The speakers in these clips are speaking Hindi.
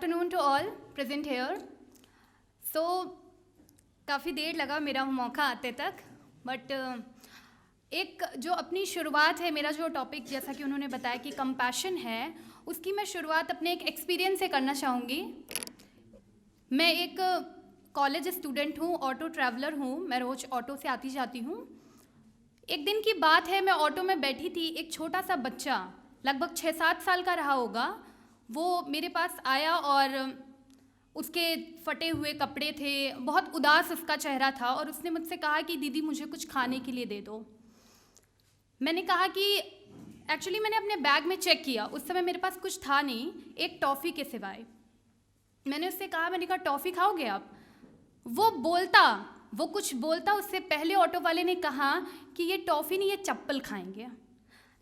afternoon to all present here. So काफ़ी देर लगा मेरा मौका आते तक, बट एक जो अपनी शुरुआत है, मेरा जो टॉपिक जैसा कि उन्होंने बताया कि कंपैशन है, उसकी मैं शुरुआत अपने एक एक्सपीरियंस से करना चाहूँगी। मैं एक कॉलेज स्टूडेंट हूँ, ऑटो ट्रैवलर हूँ, मैं रोज़ ऑटो से आती जाती हूँ। एक दिन की बात है, मैं ऑटो में बैठी थी, एक छोटा सा बच्चा लगभग 6-7 साल का रहा होगा, वो मेरे पास आया और उसके फटे हुए कपड़े थे, बहुत उदास उसका चेहरा था और उसने मुझसे कहा कि दीदी मुझे कुछ खाने के लिए दे दो। मैंने कहा कि एक्चुअली मैंने अपने बैग में चेक किया, उस समय मेरे पास कुछ था नहीं, एक टॉफ़ी के सिवाय। मैंने उससे कहा, मैंने कहा टॉफ़ी खाओगे आप? वो कुछ बोलता उससे पहले ऑटो वाले ने कहा कि ये टॉफ़ी नहीं, ये चप्पल खाएंगे।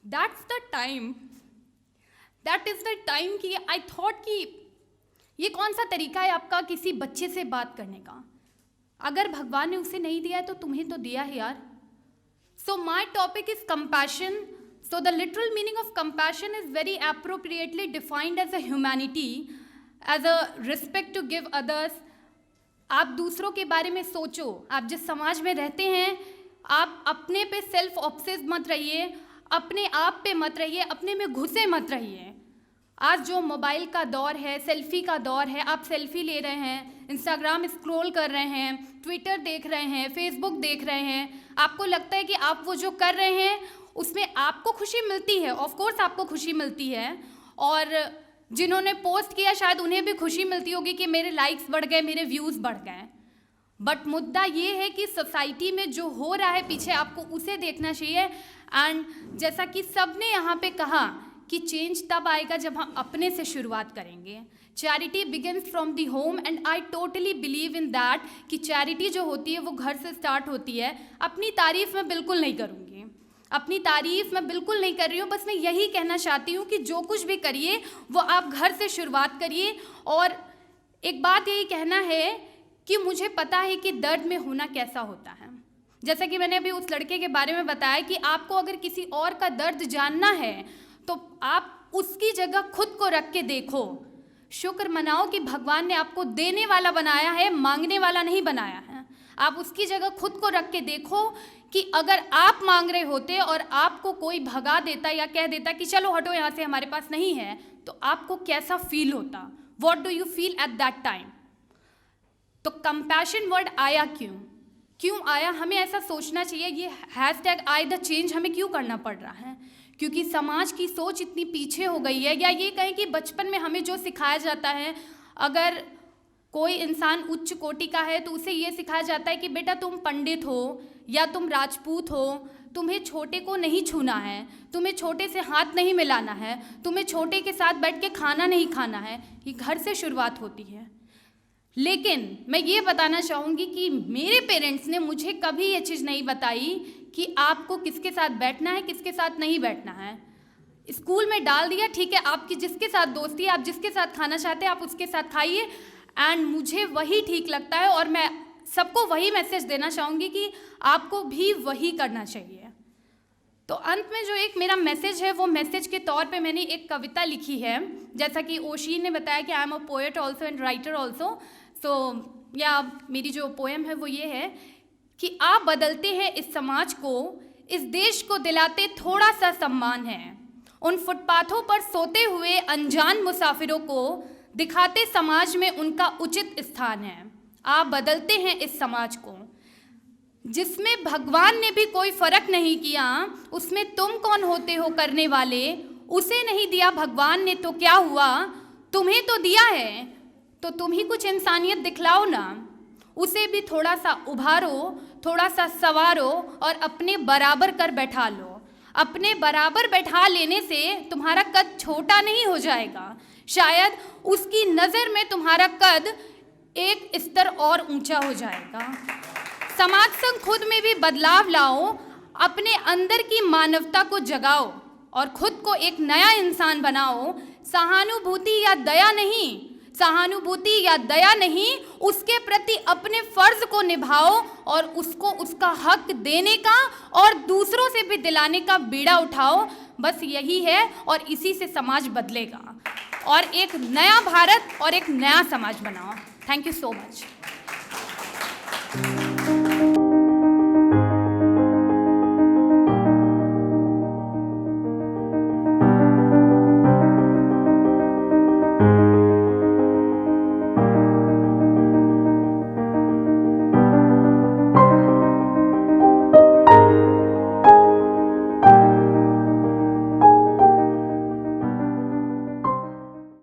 दैट इज़ द टाइम कि आई थॉट कि ये कौन सा तरीका है आपका किसी बच्चे से बात करने का? अगर भगवान ने उसे नहीं दिया है तो तुम्हें तो दिया है यार। So my topic is compassion. So the literal meaning of compassion is very appropriately defined as a humanity, as a respect to give others. आप दूसरों के बारे में सोचो, आप जिस समाज में रहते हैं, आप अपने पे सेल्फ ऑब्सेस्ड मत रहिए, अपने आप पे मत रहिए, अपने में घुसे मत रहिए. आज जो मोबाइल का दौर है, सेल्फ़ी का दौर है, आप सेल्फ़ी ले रहे हैं, इंस्टाग्राम स्क्रॉल कर रहे हैं, ट्विटर देख रहे हैं, फेसबुक देख रहे हैं, आपको लगता है कि आप वो जो कर रहे हैं उसमें आपको खुशी मिलती है. ऑफ कोर्स आपको खुशी मिलती है, और जिन्होंने पोस्ट किया शायद उन्हें भी खुशी मिलती होगी कि मेरे लाइक्स बढ़ गए, मेरे व्यूज़ बढ़ गए. बट मुद्दा ये है कि सोसाइटी में जो हो रहा है पीछे, आपको उसे देखना चाहिए. एंड जैसा कि सब ने यहाँ पे कहा कि चेंज तब आएगा जब हम अपने से शुरुआत करेंगे. Charity begins from the home, and I totally believe in that कि चैरिटी जो होती है वो घर से स्टार्ट होती है. अपनी तारीफ़ मैं बिल्कुल नहीं करूँगी, अपनी तारीफ़ मैं बिल्कुल नहीं कर रही हूँ, बस मैं यही कहना चाहती हूँ कि जो कुछ भी करिए वो आप घर से शुरुआत करिए. और एक बात यही कहना है कि मुझे पता है कि दर्द में होना कैसा होता है. जैसा कि मैंने अभी उस लड़के के बारे में बताया कि आपको अगर किसी और का दर्द जानना है तो आप उसकी जगह खुद को रख के देखो. शुक्र मनाओ कि भगवान ने आपको देने वाला बनाया है, मांगने वाला नहीं बनाया है. आप उसकी जगह खुद को रख के देखो कि अगर आप मांग रहे होते और आपको कोई भगा देता या कह देता कि चलो हटो यहाँ से, हमारे पास नहीं है, तो आपको कैसा फील होता? What do you feel at that time? तो कंपैशन वर्ड आया क्यों आया? हमें ऐसा सोचना चाहिए, ये हैशटैग आई द चेंज हमें क्यों करना पड़ रहा है? क्योंकि समाज की सोच इतनी पीछे हो गई है, या ये कहें कि बचपन में हमें जो सिखाया जाता है, अगर कोई इंसान उच्च कोटि का है तो उसे ये सिखाया जाता है कि बेटा तुम पंडित हो या तुम राजपूत हो, तुम्हें छोटे को नहीं छूना है, तुम्हें छोटे से हाथ नहीं मिलाना है, तुम्हें छोटे के साथ बैठ के खाना नहीं खाना है. ये घर से शुरुआत होती है. लेकिन मैं ये बताना चाहूँगी कि मेरे पेरेंट्स ने मुझे कभी ये चीज़ नहीं बताई कि आपको किसके साथ बैठना है, किसके साथ नहीं बैठना है. स्कूल में डाल दिया, ठीक है, आपकी जिसके साथ दोस्ती है, आप जिसके साथ खाना चाहते हैं आप उसके साथ खाइए, एंड मुझे वही ठीक लगता है. और मैं सबको वही मैसेज देना चाहूँगी कि आपको भी वही करना चाहिए. तो अंत में जो एक मेरा मैसेज है, वो मैसेज के तौर पे मैंने एक कविता लिखी है. जैसा कि ओशीन ने बताया कि I am a poet also and writer also. तो या मेरी जो पोएम है वो ये है कि आप बदलते हैं इस समाज को, इस देश को दिलाते थोड़ा सा सम्मान है, उन फुटपाथों पर सोते हुए अनजान मुसाफिरों को दिखाते समाज में उनका उचित स्थान है. आप बदलते हैं इस समाज को जिसमें भगवान ने भी कोई फर्क नहीं किया, उसमें तुम कौन होते हो करने वाले. उसे नहीं दिया भगवान ने तो क्या हुआ, तुम्हें तो दिया है तो तुम ही कुछ इंसानियत दिखलाओ ना. उसे भी थोड़ा सा उभारो, थोड़ा सा संवारो और अपने बराबर कर बैठा लो. अपने बराबर बैठा लेने से तुम्हारा कद छोटा नहीं हो जाएगा, शायद उसकी नज़र में तुम्हारा कद एक स्तर और ऊंचा हो जाएगा. समाज संग खुद में भी बदलाव लाओ, अपने अंदर की मानवता को जगाओ और खुद को एक नया इंसान बनाओ. सहानुभूति या दया नहीं, उसके प्रति अपने फर्ज को निभाओ और उसको उसका हक देने का और दूसरों से भी दिलाने का बीड़ा उठाओ. बस यही है और इसी से समाज बदलेगा. और एक नया भारत और एक नया समाज बनाओ। Thank you so much.